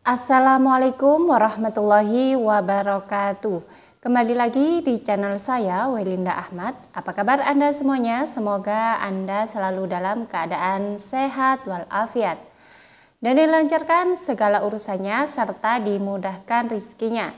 Assalamualaikum warahmatullahi wabarakatuh. Kembali lagi di channel saya, Welinda Ahmad. Apa kabar Anda semuanya? Semoga Anda selalu dalam keadaan sehat walafiat dan dilancarkan segala urusannya serta dimudahkan rizkinya.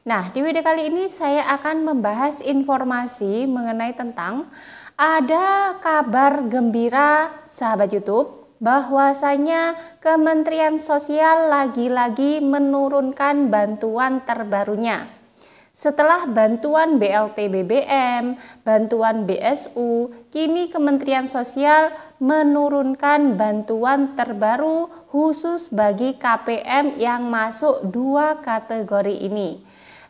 Nah, di video kali ini saya akan membahas informasi mengenai tentang ada kabar gembira sahabat YouTube bahwasanya Kementerian Sosial lagi-lagi menurunkan bantuan terbarunya. Setelah bantuan BLT BBM, bantuan BSU, kini Kementerian Sosial menurunkan bantuan terbaru khusus bagi KPM yang masuk dua kategori ini.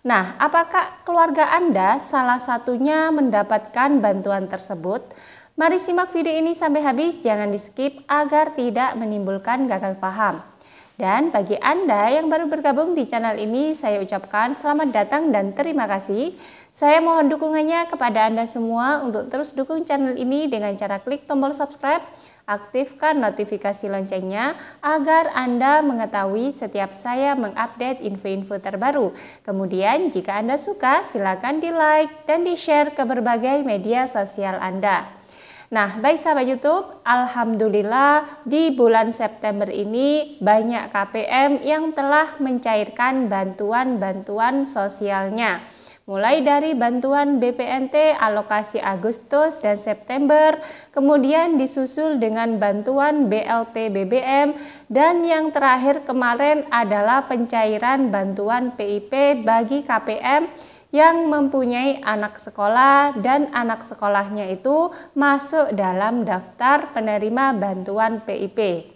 Nah, apakah keluarga Anda salah satunya mendapatkan bantuan tersebut? Mari simak video ini sampai habis, jangan di skip agar tidak menimbulkan gagal paham. Dan bagi Anda yang baru bergabung di channel ini, saya ucapkan selamat datang dan terima kasih. Saya mohon dukungannya kepada Anda semua untuk terus dukung channel ini dengan cara klik tombol subscribe, aktifkan notifikasi loncengnya agar Anda mengetahui setiap saya mengupdate info-info terbaru. Kemudian jika Anda suka, silakan di like dan di share ke berbagai media sosial Anda. Nah, baik sahabat YouTube, alhamdulillah di bulan September ini banyak KPM yang telah mencairkan bantuan-bantuan sosialnya. Mulai dari bantuan BPNT alokasi Agustus dan September, kemudian disusul dengan bantuan BLT BBM, dan yang terakhir kemarin adalah pencairan bantuan PIP bagi KPM yang mempunyai anak sekolah dan anak sekolahnya itu masuk dalam daftar penerima bantuan PIP.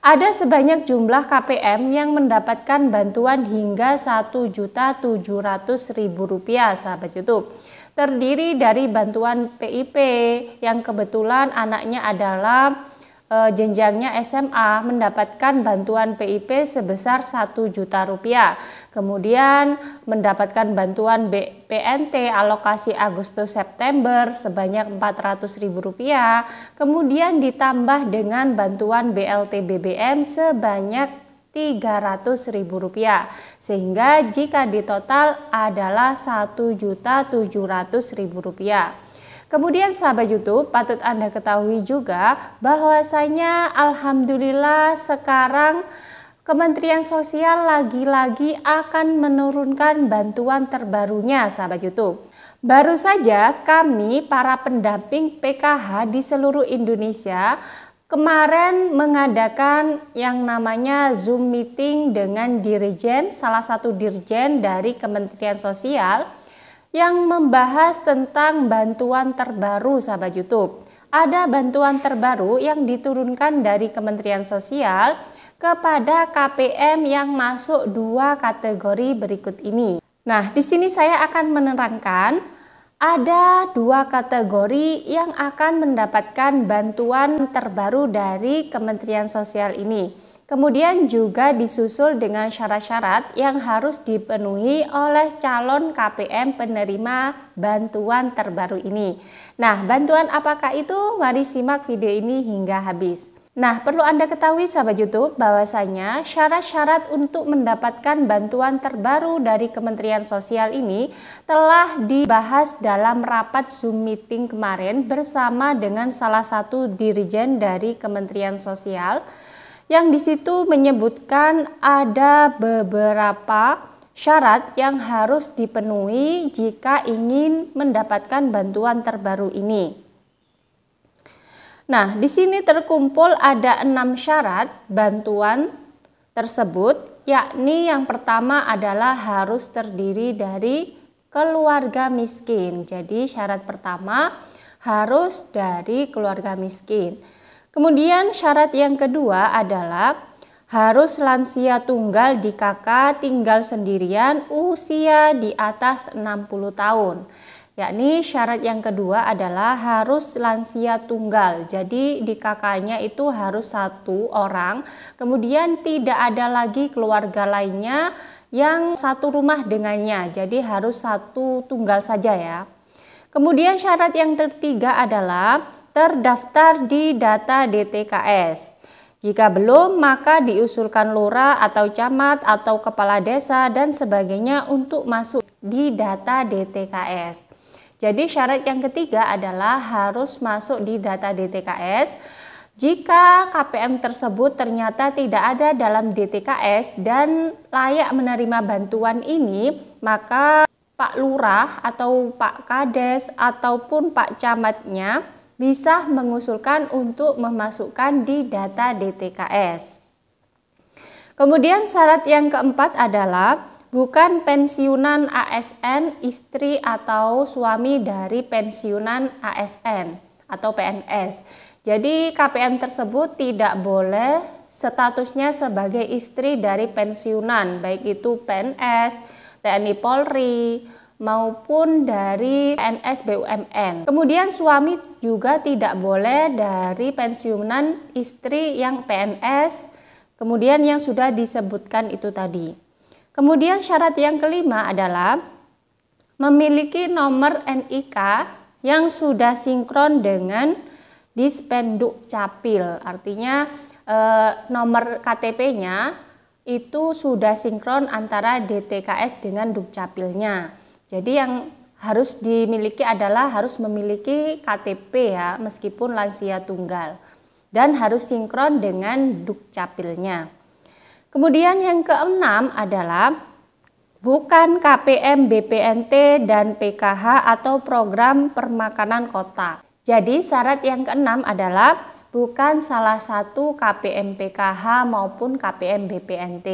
Ada sebanyak jumlah KPM yang mendapatkan bantuan hingga Rp1.700.000 sahabat YouTube. Terdiri dari bantuan PIP yang kebetulan anaknya adalah jenjangnya SMA mendapatkan bantuan PIP sebesar Rp1 juta. Kemudian mendapatkan bantuan BPNT alokasi Agustus September sebanyak Rp400.000. Kemudian ditambah dengan bantuan BLT BBM sebanyak Rp300.000. Sehingga jika ditotal adalah Rp1.700.000. Kemudian sahabat YouTube, patut Anda ketahui juga bahwasanya alhamdulillah sekarang Kementerian Sosial lagi-lagi akan menurunkan bantuan terbarunya sahabat YouTube. Baru saja kami para pendamping PKH di seluruh Indonesia kemarin mengadakan yang namanya Zoom meeting dengan dirjen, salah satu dirjen dari Kementerian Sosial yang membahas tentang bantuan terbaru sahabat YouTube. Ada bantuan terbaru yang diturunkan dari Kementerian Sosial kepada KPM yang masuk dua kategori berikut ini. Nah, di sini saya akan menerangkan ada dua kategori yang akan mendapatkan bantuan terbaru dari Kementerian Sosial ini. Kemudian juga disusul dengan syarat-syarat yang harus dipenuhi oleh calon KPM penerima bantuan terbaru ini. Nah, bantuan apakah itu? Mari simak video ini hingga habis. Nah, perlu Anda ketahui sahabat YouTube bahwasanya syarat-syarat untuk mendapatkan bantuan terbaru dari Kementerian Sosial ini telah dibahas dalam rapat Zoom meeting kemarin bersama dengan salah satu dirjen dari Kementerian Sosial, yang di situ menyebutkan ada beberapa syarat yang harus dipenuhi jika ingin mendapatkan bantuan terbaru ini. Nah, di sini terkumpul ada 6 syarat bantuan tersebut, yakni yang pertama adalah harus terdiri dari keluarga miskin. Jadi syarat pertama harus dari keluarga miskin. Kemudian syarat yang kedua adalah harus lansia tunggal di KK tinggal sendirian usia di atas 60 tahun. Yakni syarat yang kedua adalah harus lansia tunggal. Jadi di KK-nya itu harus satu orang. Kemudian tidak ada lagi keluarga lainnya yang satu rumah dengannya. Jadi harus satu tunggal saja ya. Kemudian syarat yang ketiga adalah terdaftar di data DTKS. Jika belum, maka diusulkan lurah atau camat atau kepala desa dan sebagainya untuk masuk di data DTKS. Jadi syarat yang ketiga adalah harus masuk di data DTKS. Jika KPM tersebut ternyata tidak ada dalam DTKS dan layak menerima bantuan ini, maka Pak Lurah atau Pak Kades ataupun Pak Camatnya bisa mengusulkan untuk memasukkan di data DTKS. Kemudian syarat yang keempat adalah bukan pensiunan ASN, istri atau suami dari pensiunan ASN atau PNS. Jadi KPM tersebut tidak boleh statusnya sebagai istri dari pensiunan, baik itu PNS, TNI Polri, maupun dari PNS BUMN. Kemudian suami juga tidak boleh dari pensiunan istri yang PNS, kemudian yang sudah disebutkan itu tadi. Kemudian syarat yang kelima adalah memiliki nomor NIK yang sudah sinkron dengan Dispenduk Capil. Artinya nomor KTP-nya itu sudah sinkron antara DTKS dengan Dukcapilnya. Jadi yang harus dimiliki adalah harus memiliki KTP ya, meskipun lansia tunggal, dan harus sinkron dengan Dukcapilnya. Kemudian yang keenam adalah bukan KPM BPNT dan PKH atau program permakanan kota. Jadi syarat yang keenam adalah bukan salah satu KPM PKH maupun KPM BPNT.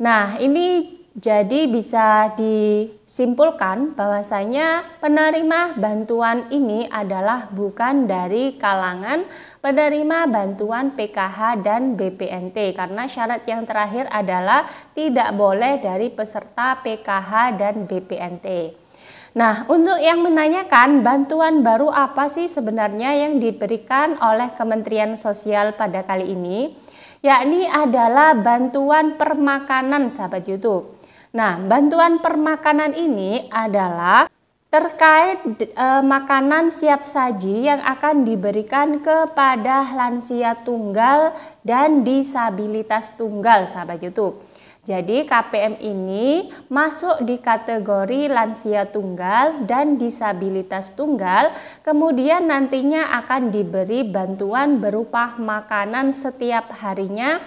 Nah, ini jadi bisa disimpulkan bahwasanya penerima bantuan ini adalah bukan dari kalangan penerima bantuan PKH dan BPNT, karena syarat yang terakhir adalah tidak boleh dari peserta PKH dan BPNT. Nah, untuk yang menanyakan bantuan baru apa sih sebenarnya yang diberikan oleh Kementerian Sosial pada kali ini, yakni adalah bantuan permakanan, sahabat YouTube. Nah, bantuan permakanan ini adalah terkait makanan siap saji yang akan diberikan kepada lansia tunggal dan disabilitas tunggal, sahabat YouTube. Jadi KPM ini masuk di kategori lansia tunggal dan disabilitas tunggal, kemudian nantinya akan diberi bantuan berupa makanan setiap harinya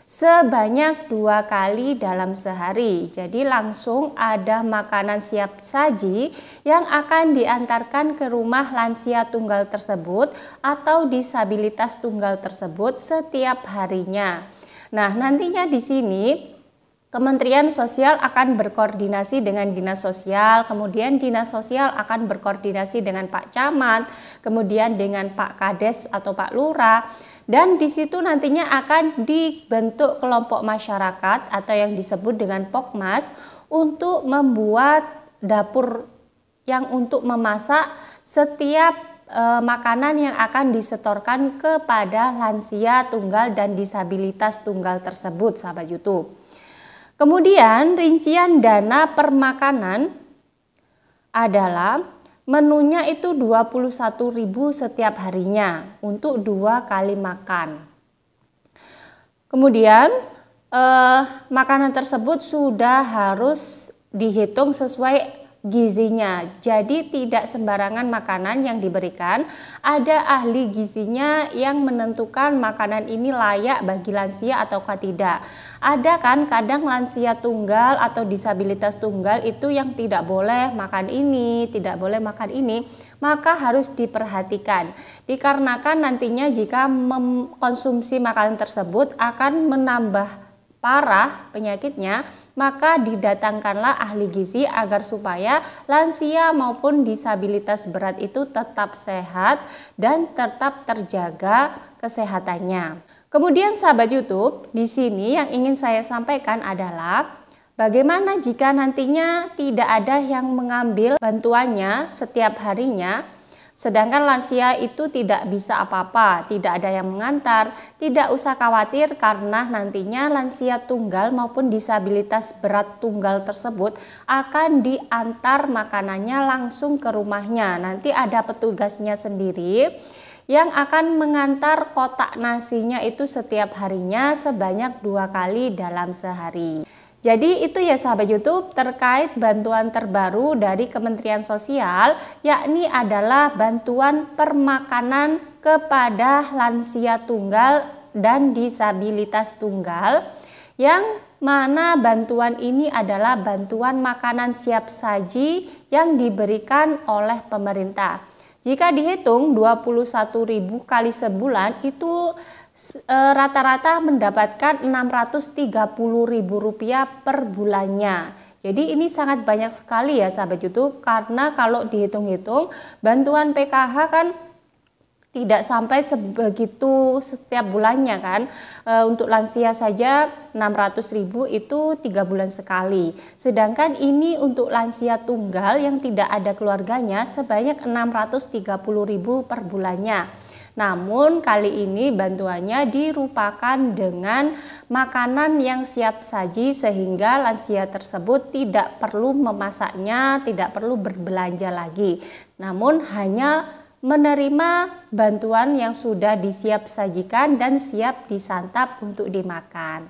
sebanyak 2 kali dalam sehari. Jadi langsung ada makanan siap saji yang akan diantarkan ke rumah lansia tunggal tersebut atau disabilitas tunggal tersebut setiap harinya. Nah, nantinya di sini Kementerian Sosial akan berkoordinasi dengan Dinas Sosial, kemudian Dinas Sosial akan berkoordinasi dengan Pak Camat, kemudian dengan Pak Kades atau Pak Lurah. Dan di situ nantinya akan dibentuk kelompok masyarakat atau yang disebut dengan Pokmas untuk membuat dapur yang untuk memasak setiap makanan yang akan disetorkan kepada lansia tunggal dan disabilitas tunggal tersebut, sahabat YouTube. Kemudian rincian dana permakanan adalah menunya itu 21.000 setiap harinya untuk 2 kali makan. Kemudian makanan tersebut sudah harus dihitung sesuai gizinya. Jadi tidak sembarangan makanan yang diberikan, ada ahli gizinya yang menentukan makanan ini layak bagi lansia ataukah tidak. Ada kan kadang lansia tunggal atau disabilitas tunggal itu yang tidak boleh makan ini, tidak boleh makan ini, maka harus diperhatikan. Dikarenakan nantinya jika mengkonsumsi makanan tersebut akan menambah parah penyakitnya, maka didatangkanlah ahli gizi agar supaya lansia maupun disabilitas berat itu tetap sehat dan tetap terjaga kesehatannya. Kemudian sahabat YouTube, di sini yang ingin saya sampaikan adalah bagaimana jika nantinya tidak ada yang mengambil bantuannya setiap harinya, sedangkan lansia itu tidak bisa apa-apa, tidak ada yang mengantar. Tidak usah khawatir karena nantinya lansia tunggal maupun disabilitas berat tunggal tersebut akan diantar makanannya langsung ke rumahnya. Nanti ada petugasnya sendiri yang akan mengantar kotak nasinya itu setiap harinya sebanyak 2 kali dalam sehari. Jadi itu ya sahabat YouTube terkait bantuan terbaru dari Kementerian Sosial, yakni adalah bantuan permakanan kepada lansia tunggal dan disabilitas tunggal, yang mana bantuan ini adalah bantuan makanan siap saji yang diberikan oleh pemerintah. Jika dihitung 21.000 kali sebulan itu rata-rata mendapatkan Rp630.000 per bulannya. Jadi ini sangat banyak sekali ya sahabat YouTube, karena kalau dihitung-hitung bantuan PKH kan tidak sampai sebegitu setiap bulannya kan. Untuk lansia saja 600.000 itu 3 bulan sekali. Sedangkan ini untuk lansia tunggal yang tidak ada keluarganya sebanyak 630.000 per bulannya. Namun kali ini bantuannya dirupakan dengan makanan yang siap saji sehingga lansia tersebut tidak perlu memasaknya, tidak perlu berbelanja lagi. Namun hanya menerima bantuan yang sudah disiap sajikan dan siap disantap untuk dimakan.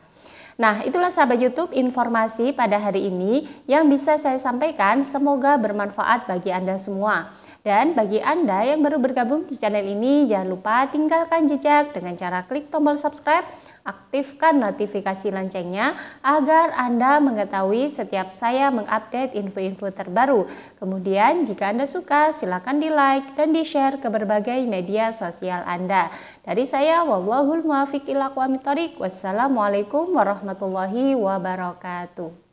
Nah, itulah sahabat YouTube informasi pada hari ini yang bisa saya sampaikan, semoga bermanfaat bagi Anda semua. Dan bagi Anda yang baru bergabung di channel ini, jangan lupa tinggalkan jejak dengan cara klik tombol subscribe, aktifkan notifikasi loncengnya agar Anda mengetahui setiap saya mengupdate info-info terbaru. Kemudian jika Anda suka, silakan di-like dan di-share ke berbagai media sosial Anda. Dari saya, wallahul muwaffiq ila aqwamit thoriq. Wassalamualaikum warahmatullahi wabarakatuh.